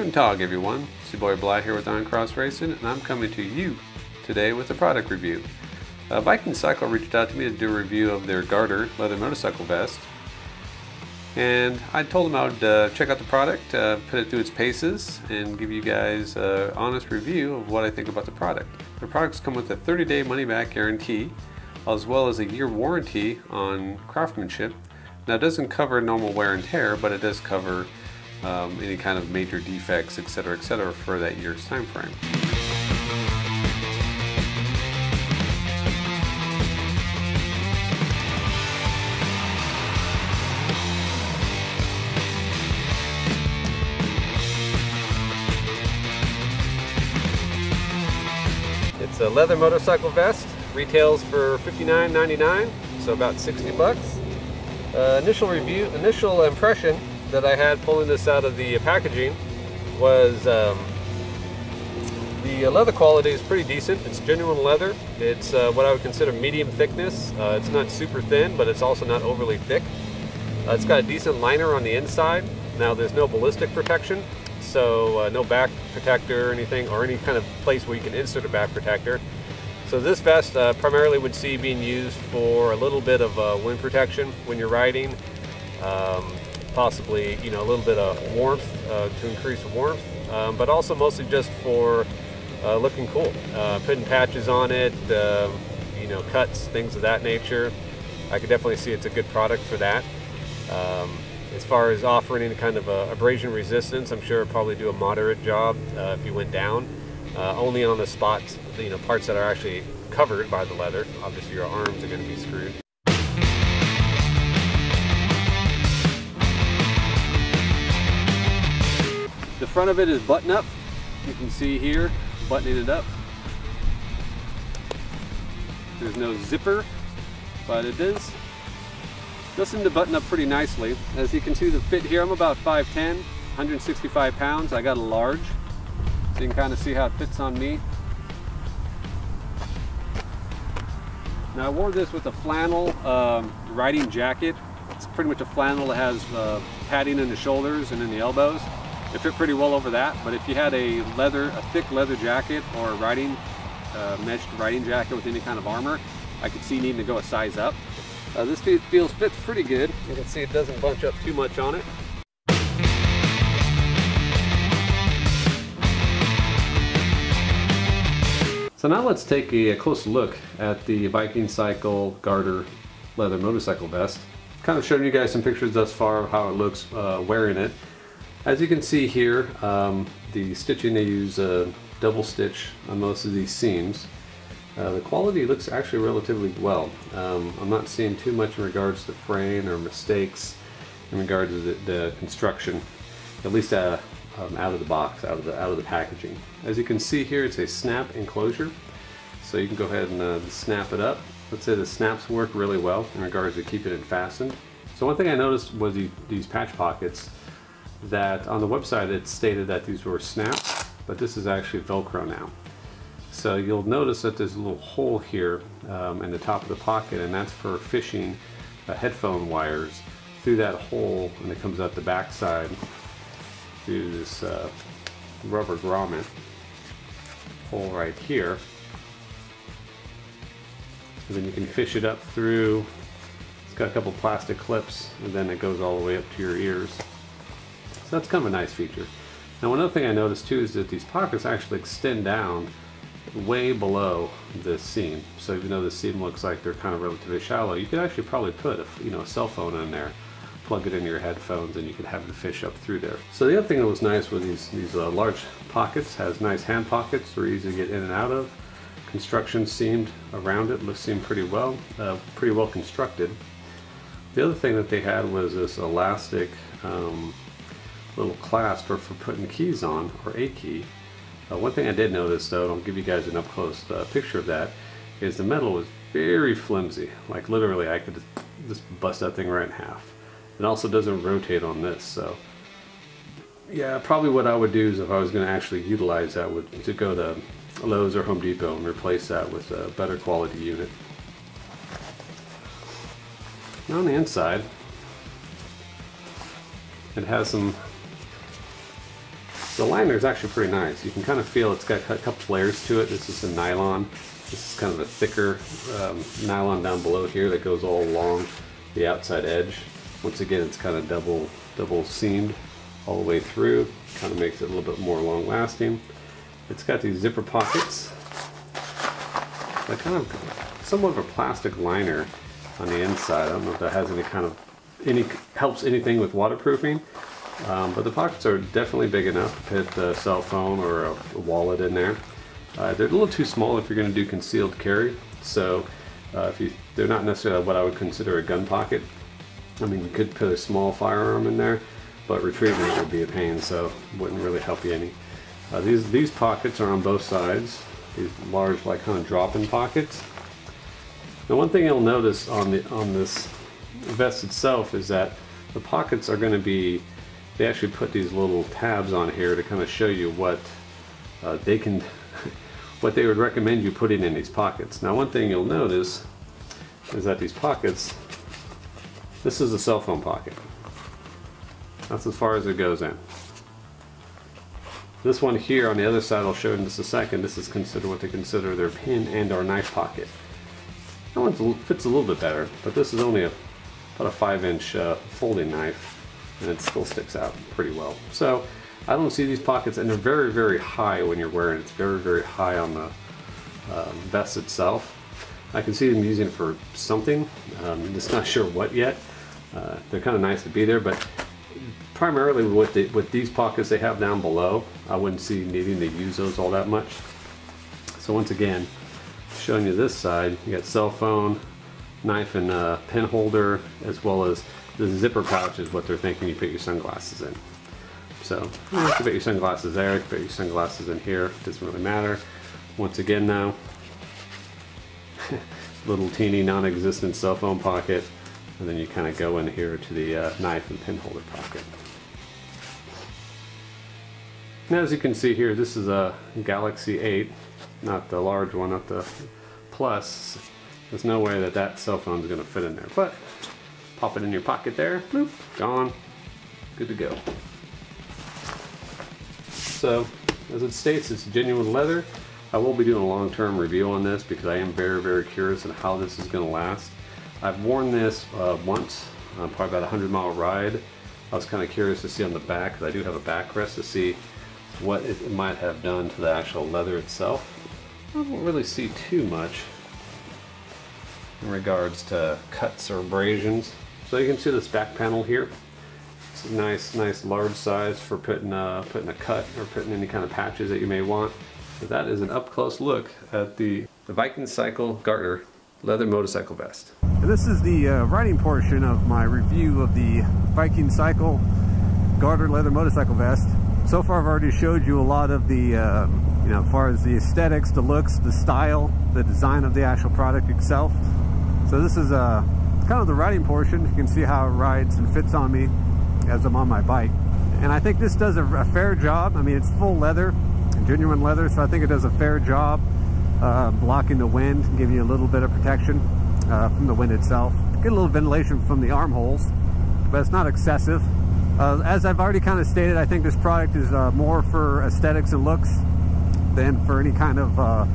Guten Tag everyone, it's your boy Bly here with IronCross-Racing, and I'm coming to you today with a product review. VikingCycle reached out to me to do a review of their Gardar Leather Motorcycle Vest, and I told them I would check out the product, put it through its paces, and give you guys an honest review of what I think about the product. The products come with a 30-day money-back guarantee, as well as a year warranty on craftsmanship. Now it doesn't cover normal wear and tear, but it does cover any kind of major defects, etc., for that year's time frame. It's a leather motorcycle vest, retails for $59.99, so about 60 bucks. Initial impression that I had pulling this out of the packaging was the leather quality is pretty decent. It's genuine leather. It's what I would consider medium thickness. It's not super thin, but it's also not overly thick. It's got a decent liner on the inside. Now there's no ballistic protection, so no back protector or anything, or any kind of place where you can insert a back protector. So this vest primarily would see being used for a little bit of wind protection when you're riding. Possibly, a little bit of warmth to increase warmth, but also mostly just for looking cool. Putting patches on it, cuts, things of that nature. I could definitely see it's a good product for that. As far as offering any kind of abrasion resistance, I'm sure it'd probably do a moderate job if you went down. Only on the spots, parts that are actually covered by the leather. Obviously your arms are going to be screwed. The front of it is button up. You can see here, buttoning it up. There's no zipper, but it does seem to button up pretty nicely. As you can see the fit here, I'm about 5'10", 165 pounds. I got a large, so you can kind of see how it fits on me. Now I wore this with a flannel riding jacket. It's pretty much a flannel that has padding in the shoulders and in the elbows. It fit pretty well over that, but if you had a thick leather jacket or a meshed riding jacket with any kind of armor, I could see needing to go a size up. This fits pretty good. You can see it doesn't bunch up too much on it. So now let's take a close look at the VikingCycle Gardar Leather Motorcycle Vest. Kind of showing you guys some pictures thus far of how it looks wearing it. As you can see here, the stitching, they use double stitch on most of these seams. The quality looks actually relatively well. I'm not seeing too much in regards to fraying or mistakes in regards to the construction, at least out of the box, out of the packaging. As you can see here, it's a snap enclosure, so you can go ahead and snap it up. Let's say the snaps work really well in regards to keeping it fastened. So one thing I noticed was these patch pockets. That on the website it stated that these were snaps, but this is actually Velcro now. So you'll notice that there's a little hole here in the top of the pocket, and that's for fishing headphone wires through that hole, and it comes out the back side through this rubber grommet hole right here. And then you can fish it up through. It's got a couple plastic clips, and then it goes all the way up to your ears. So that's kind of a nice feature. Now one other thing I noticed too is that these pockets actually extend down way below the seam. So even though the seam looks like they're kind of relatively shallow, you could actually probably put a cell phone in there, plug it into your headphones, and you could have the fish up through there. So the other thing that was nice with these large pockets, has nice hand pockets. They're easy to get in and out of. Construction seamed around it, seemed pretty well constructed. The other thing that they had was this elastic little clasp for putting keys on, or a key. One thing I did notice though, and I'll give you guys an up-close picture of that, is the metal was very flimsy. Like literally I could just bust that thing right in half. It also doesn't rotate on this, so yeah, probably what I would do is if I was going to actually utilize that would to go to Lowe's or Home Depot and replace that with a better quality unit. Now on the inside, it has some The liner is actually pretty nice. You can kind of feel it's got a couple layers to it. This is a nylon. This is kind of a thicker nylon down below here that goes all along the outside edge. Once again, it's kind of double seamed all the way through. Kind of makes it a little bit more long lasting. It's got these zipper pockets. That kind of somewhat of a plastic liner on the inside. I don't know if that has helps anything with waterproofing. But the pockets are definitely big enough to fit a cell phone or a wallet in there. They're a little too small if you're going to do concealed carry. So they're not necessarily what I would consider a gun pocket. I mean, you could put a small firearm in there, but retrieving it would be a pain, so it wouldn't really help you any. These pockets are on both sides. These large, like kind of drop-in pockets. Now, one thing you'll notice on this vest itself is that the pockets are going to be. They actually put these little tabs on here to kind of show you what what they would recommend you putting in these pockets. Now, one thing you'll notice is that these pockets, this is a cell phone pocket. That's as far as it goes in. This one here on the other side, I'll show you in just a second, this is considered what they consider their pin and or knife pocket. That one fits a little bit better, but this is only about a 5-inch folding knife, and it still sticks out pretty well. So I don't see these pockets, and they're very, very high when you're wearing it. It's very, very high on the vest itself. I can see them using it for something. Just not sure what yet. They're kind of nice to be there, but primarily with these pockets they have down below, I wouldn't see needing to use those all that much. So once again, showing you this side, you got cell phone, knife and pen holder, as well as the zipper pouch is what they're thinking you put your sunglasses in. So you can put your sunglasses there, you can put your sunglasses in here, doesn't really matter. Once again now, little teeny non-existent cell phone pocket, and then you kind of go in here to the knife and pen holder pocket. Now, as you can see here, this is a Galaxy 8, not the large one, not the Plus. There's no way that cell phone is going to fit in there, but pop it in your pocket there, bloop, gone, good to go. So, as it states, it's genuine leather. I will be doing a long-term review on this because I am very, very curious on how this is going to last. I've worn this once, probably about a 100-mile ride. I was kind of curious to see on the back, because I do have a backrest, to see what it might have done to the actual leather itself. I don't really see too much in regards to cuts or abrasions. So you can see this back panel here. It's a nice large size for putting a cut or putting any kind of patches that you may want. But that is an up-close look at the VikingCycle Gardar Leather Motorcycle Vest. And this is the riding portion of my review of the VikingCycle Gardar Leather Motorcycle Vest. So far I've already showed you a lot of the, you know, as far as the aesthetics, the looks, the style, the design of the actual product itself. So this is kind of the riding portion. You can see how it rides and fits on me as I'm on my bike. And I think this does a fair job. I mean, it's full leather, genuine leather, so I think it does a fair job blocking the wind, giving you a little bit of protection from the wind itself. Get a little ventilation from the armholes, but it's not excessive. As I've already kind of stated, I think this product is more for aesthetics and looks than for any kind of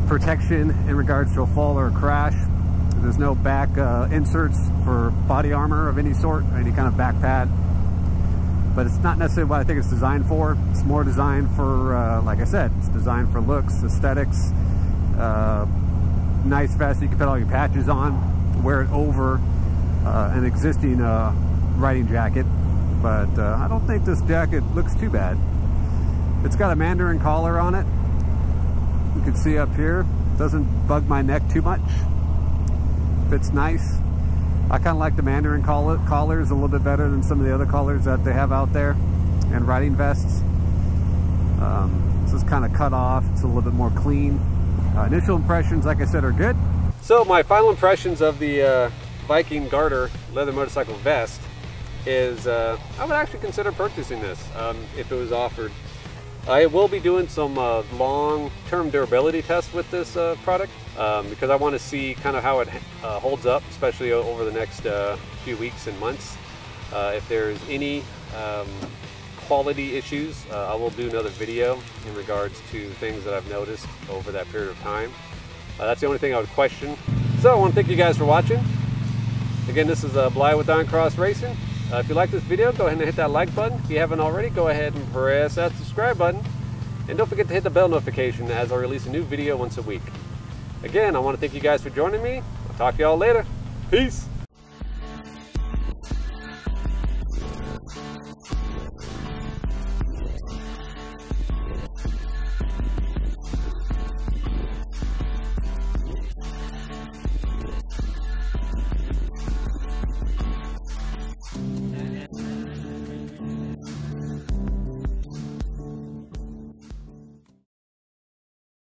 protection in regards to a fall or a crash. There's no back inserts for body armor of any sort, or any kind of back pad. But it's not necessarily what I think it's designed for. It's more designed for, like I said, it's designed for looks, aesthetics, nice vest you can put all your patches on, wear it over an existing riding jacket. But I don't think this jacket looks too bad. It's got a mandarin collar on it. You can see up here, it doesn't bug my neck too much. Fits nice. I kind of like the mandarin collars a little bit better than some of the other collars that they have out there, and riding vests. This is kind of cut off, it's a little bit more clean. Initial impressions, like I said, are good. So my final impressions of the Viking Gardar Leather Motorcycle Vest is I would actually consider purchasing this if it was offered. I will be doing some long-term durability tests with this product because I want to see kind of how it holds up, especially over the next few weeks and months. If there's any quality issues, I will do another video in regards to things that I've noticed over that period of time. That's the only thing I would question. So I want to thank you guys for watching. Again, this is Bly with IronCross-Racing. If you like this video, go ahead and hit that like button. If you haven't already, go ahead and press that subscribe button. And don't forget to hit the bell notification as I release a new video once a week. Again, I want to thank you guys for joining me. I'll talk to y'all later. Peace.